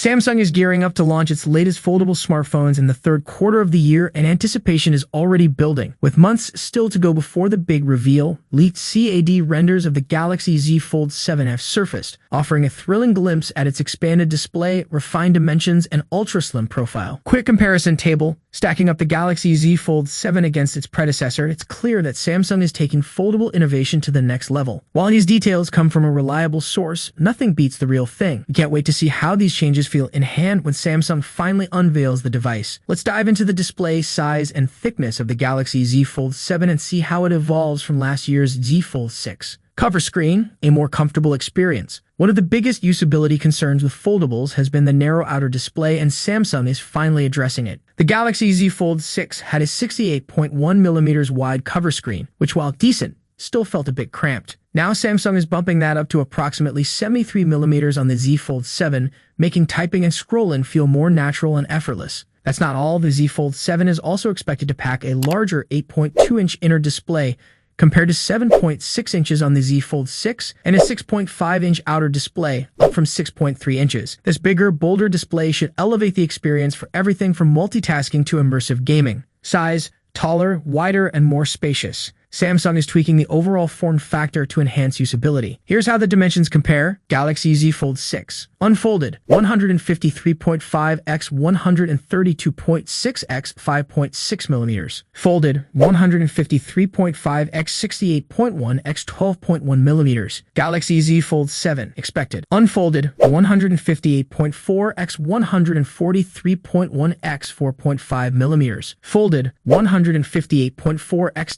Samsung is gearing up to launch its latest foldable smartphones in the third quarter of the year, and anticipation is already building. With months still to go before the big reveal, leaked CAD renders of the Galaxy Z Fold 7 have surfaced, offering a thrilling glimpse at its expanded display, refined dimensions, and ultra-slim profile. Quick comparison table. Stacking up the Galaxy Z Fold 7 against its predecessor, it's clear that Samsung is taking foldable innovation to the next level. While these details come from a reliable source, nothing beats the real thing. We can't wait to see how these changes feel in hand when Samsung finally unveils the device. Let's dive into the display, size, and thickness of the Galaxy Z Fold 7 and see how it evolves from last year's Z Fold 6. Cover screen, a more comfortable experience. One of the biggest usability concerns with foldables has been the narrow outer display, and Samsung is finally addressing it. The Galaxy Z Fold 6 had a 68.1mm wide cover screen, which, while decent, still felt a bit cramped. Now Samsung is bumping that up to approximately 73mm on the Z Fold 7, making typing and scrolling feel more natural and effortless. That's not all. The Z Fold 7 is also expected to pack a larger 8.2-inch inner display, compared to 7.6 inches on the Z Fold 6, and a 6.5-inch outer display, up from 6.3 inches. This bigger, bolder display should elevate the experience for everything from multitasking to immersive gaming. Size: taller, wider, and more spacious. Samsung is tweaking the overall form factor to enhance usability. Here's how the dimensions compare. Galaxy Z Fold 6. Unfolded, 153.5 x 132.6 x 5.6mm. Folded, 153.5 x 68.1 x 12.1mm. Galaxy Z Fold 7. Expected. Unfolded, 158.4 x 143.1 x 4.5mm. Folded, 158.4 x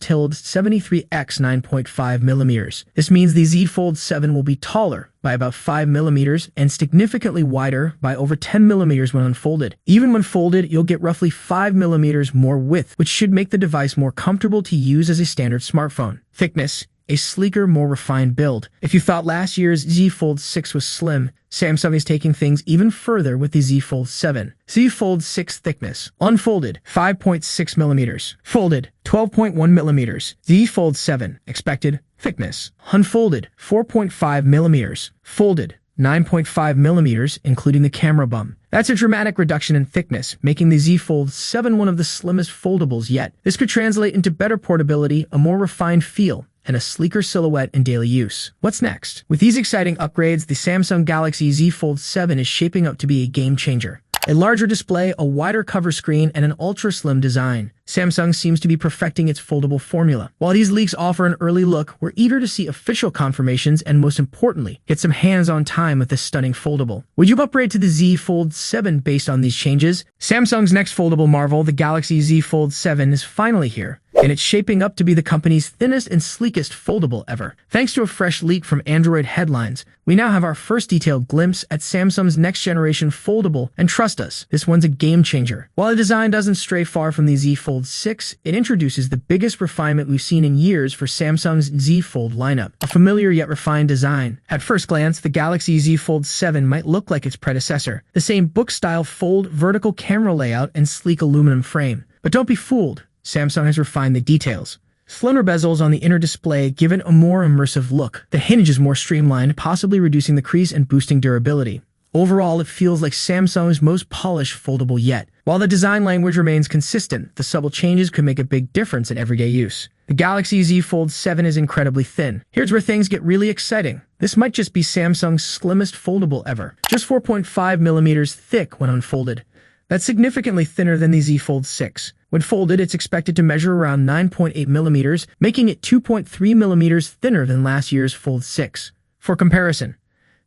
73x 9.5mm. This means the Z Fold 7 will be taller by about 5mm and significantly wider by over 10mm when unfolded. Even when folded, you'll get roughly 5mm more width, which should make the device more comfortable to use as a standard smartphone. Thickness: a sleeker, more refined build. If you thought last year's Z Fold 6 was slim, Samsung is taking things even further with the Z Fold 7. Z Fold 6 thickness. Unfolded, 5.6mm. Folded, 12.1mm. Z Fold 7. Expected thickness. Unfolded, 4.5mm. Folded, 9.5mm, including the camera bump. That's a dramatic reduction in thickness, making the Z Fold 7 one of the slimmest foldables yet. This could translate into better portability, a more refined feel, and a sleeker silhouette in daily use. What's next? With these exciting upgrades, the Samsung Galaxy Z Fold 7 is shaping up to be a game-changer. A larger display, a wider cover screen, and an ultra-slim design. Samsung seems to be perfecting its foldable formula. While these leaks offer an early look, we're eager to see official confirmations and, most importantly, get some hands-on time with this stunning foldable. Would you upgrade to the Z Fold 7 based on these changes? Samsung's next foldable marvel, the Galaxy Z Fold 7, is finally here, and it's shaping up to be the company's thinnest and sleekest foldable ever. Thanks to a fresh leak from Android headlines, we now have our first detailed glimpse at Samsung's next-generation foldable, and trust us, this one's a game-changer. While the design doesn't stray far from the Z Fold 6, it introduces the biggest refinement we've seen in years for Samsung's Z Fold lineup, a familiar yet refined design. At first glance, the Galaxy Z Fold 7 might look like its predecessor, the same book-style fold, vertical camera layout, and sleek aluminum frame. But don't be fooled. Samsung has refined the details. Slimmer bezels on the inner display give it a more immersive look. The hinge is more streamlined, possibly reducing the crease and boosting durability. Overall, it feels like Samsung's most polished foldable yet. While the design language remains consistent, the subtle changes could make a big difference in everyday use. The Galaxy Z Fold 7 is incredibly thin. Here's where things get really exciting. This might just be Samsung's slimmest foldable ever. Just 4.5mm thick when unfolded. That's significantly thinner than the Z Fold 6. When folded, it's expected to measure around 9.8mm, making it 2.3mm thinner than last year's Fold 6. For comparison,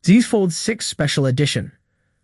Z Fold 6 Special Edition.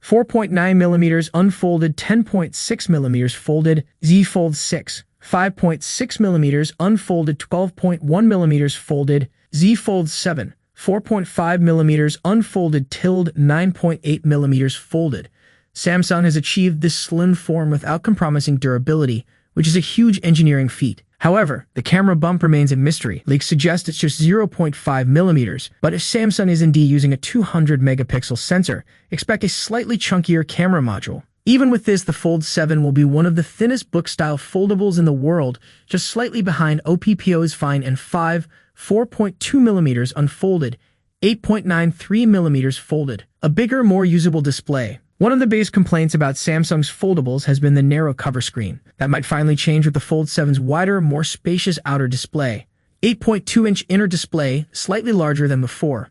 4.9mm unfolded, 10.6mm folded. Z Fold 6. 5.6mm unfolded, 12.1mm folded. Z Fold 7. 4.5mm unfolded, 9.8mm folded. Samsung has achieved this slim form without compromising durability, which is a huge engineering feat. However, the camera bump remains a mystery. Leaks suggest it's just 0.5mm, but if Samsung is indeed using a 200-megapixel sensor, expect a slightly chunkier camera module. Even with this, the Fold 7 will be one of the thinnest book-style foldables in the world, just slightly behind OPPO's Find N5, 4.2mm unfolded, 8.93mm folded. A bigger, more usable display. One of the biggest complaints about Samsung's foldables has been the narrow cover screen. That might finally change with the Fold 7's wider, more spacious outer display. 8.2-inch inner display, slightly larger than before.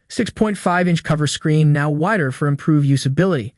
6.5-inch cover screen, now wider for improved usability.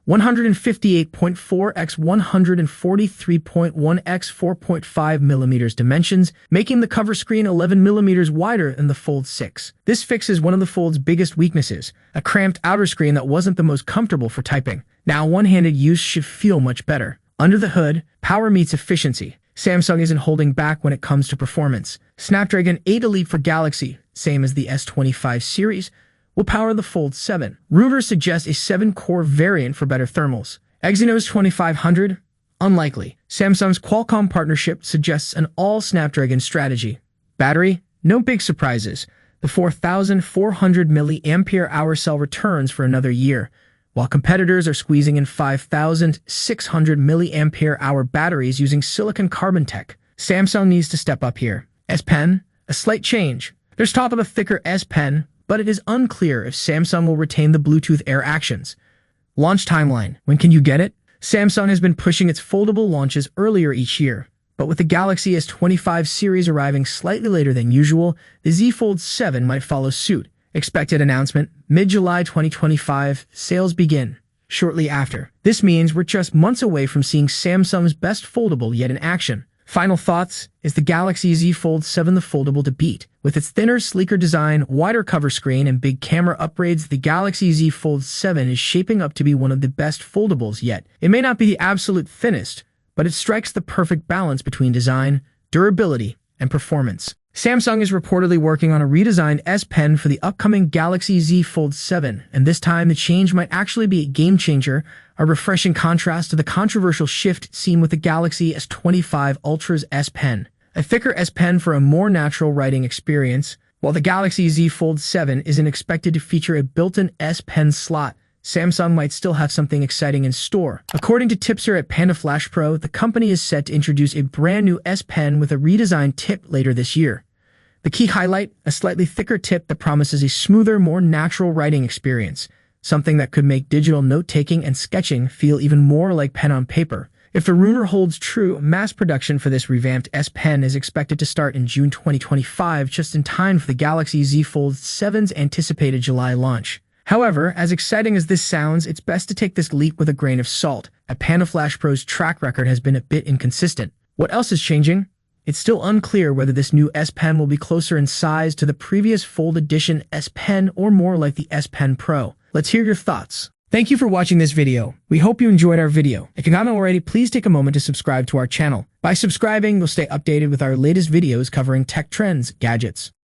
158.4 x 143.1 x 4.5 millimeters dimensions, making the cover screen 11 millimeters wider than the Fold 6. This fixes one of the Fold's biggest weaknesses, a cramped outer screen that wasn't the most comfortable for typing. Now one-handed use should feel much better. Under the hood, power meets efficiency. Samsung isn't holding back when it comes to performance. Snapdragon 8 Elite for Galaxy, same as the S25 series, will power the Fold 7. Rumors suggest a 7-core variant for better thermals. Exynos 2500? Unlikely. Samsung's Qualcomm partnership suggests an all-Snapdragon strategy. Battery? No big surprises. The 4,400 mAh cell returns for another year, while competitors are squeezing in 5,600 mAh batteries using silicon carbon tech. Samsung needs to step up here. S Pen? A slight change. There's talk of a thicker S Pen, but it is unclear if Samsung will retain the Bluetooth Air actions. Launch timeline. When can you get it? Samsung has been pushing its foldable launches earlier each year, but with the Galaxy S25 series arriving slightly later than usual, the Z Fold 7 might follow suit. Expected announcement, mid-July 2025, sales begin shortly after. This means we're just months away from seeing Samsung's best foldable yet in action. Final thoughts, is the Galaxy Z Fold 7 the foldable to beat? With its thinner, sleeker design, wider cover screen, and big camera upgrades, the Galaxy Z Fold 7 is shaping up to be one of the best foldables yet. It may not be the absolute thinnest, but it strikes the perfect balance between design, durability, and performance. Samsung is reportedly working on a redesigned S Pen for the upcoming Galaxy Z Fold 7, and this time the change might actually be a game-changer, a refreshing contrast to the controversial shift seen with the Galaxy S25 Ultra's S Pen. A thicker S Pen for a more natural writing experience. While the Galaxy Z Fold 7 isn't expected to feature a built-in S Pen slot, Samsung might still have something exciting in store. According to Tipster at Panda Flash Pro, the company is set to introduce a brand new S Pen with a redesigned tip later this year. The key highlight, a slightly thicker tip that promises a smoother, more natural writing experience, something that could make digital note-taking and sketching feel even more like pen on paper. If the rumor holds true, mass production for this revamped S Pen is expected to start in June 2025, just in time for the Galaxy Z Fold 7's anticipated July launch. However, as exciting as this sounds, it's best to take this leap with a grain of salt, as Panda Flash Pro's track record has been a bit inconsistent. What else is changing? It's still unclear whether this new S Pen will be closer in size to the previous Fold Edition S Pen or more like the S Pen Pro. Let's hear your thoughts. Thank you for watching this video. We hope you enjoyed our video. If you haven't already, please take a moment to subscribe to our channel. By subscribing, you'll stay updated with our latest videos covering tech trends, gadgets,